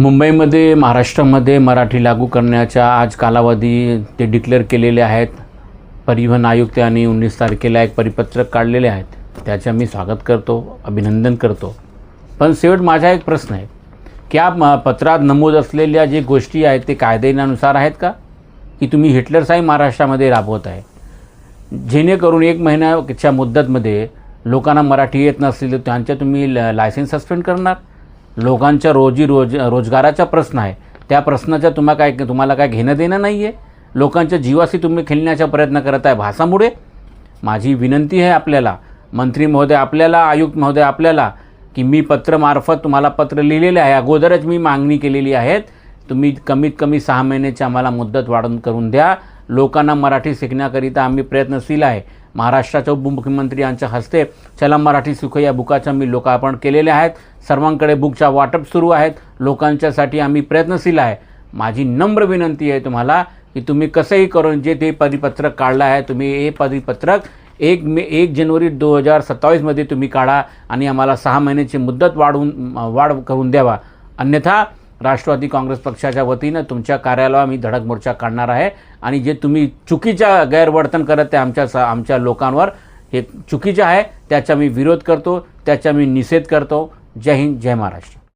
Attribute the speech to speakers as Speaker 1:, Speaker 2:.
Speaker 1: मुंबईमध्ये महाराष्ट्रामध्ये मराठी लागू करण्याच्या आज कालावधी ते डिक्लेअर केलेले आहेत. परिवहन आयुक्तांनी 19 तारखेला एक परिपत्रक काढलेले आहेत. त्याचं मी स्वागत करतो, अभिनंदन करतो. पण शेवट माझा एक प्रश्न आहे की पत्रात नमूद असलेल्या जे गोष्टी आहेत ते कायद्यानुसार आहेत का, की तुम्ही हिटलरशाही महाराष्ट्रामध्ये राबवत आहे, जेणेकरून 1 महिन्याच्या मुदतमध्ये लोकांना मराठी येत नसतील तर त्यांच्या तुम्ही लायसन्स सस्पेंड करणार. लोकांच्या रोजगाराचा प्रश्न आहे, त्या प्रश्नाचा तुम्हाला काय घेणं देणं नाही आहे. लोकांच्या जीवाशी तुम्ही खेळण्याचा प्रयत्न करत आहे भाषामुळे. माझी विनंती आहे आपल्याला, मंत्री महोदय आपल्याला, आयुक्त महोदय आपल्याला, की मी पत्रमार्फत तुम्हाला पत्र लिहिलेले आहे, अगोदरच मी मागणी केलेली आहे, तुम्ही कमीत कमी 6 महिन्याची आम्हाला मुदत वाढवून करून द्या. लोकांना मराठी शिकण्याकरिता आम्ही प्रयत्नशील आहे. महाराष्ट्राच्या उपमुख्यमंत्री यांच्या हस्ते चला मराठी शिकू या बुकाचं मी लोकार्पण केलेले आहेत. सर्वांकडे बुकचा वाटप सुरू आहेत. लोकांच्यासाठी आम्ही प्रयत्नशील आहे. माझी नम्र विनंती आहे तुम्हाला की तुम्ही कसंही करून जे ते परिपत्रक काढलं आहे, तुम्ही हे परिपत्रक 1 जानेवारी 2027 तुम्ही काढा आणि आम्हाला 6 महिन्याची मुदत वाढ करून द्यावा. अन्यथा राष्ट्रवादी काँग्रेस पक्षाच्या वतीनं तुमच्या कार्यालयावर मी धडक मोर्चा काढणार आहे आणि जे तुम्ही चुकीच्या गैरवर्तन करत आहे आमच्या लोकांवर, हे चुकीचं आहे, त्याचा मी विरोध करतो, त्याचा मी निषेध करतो. जय हिंद, जय महाराष्ट्र.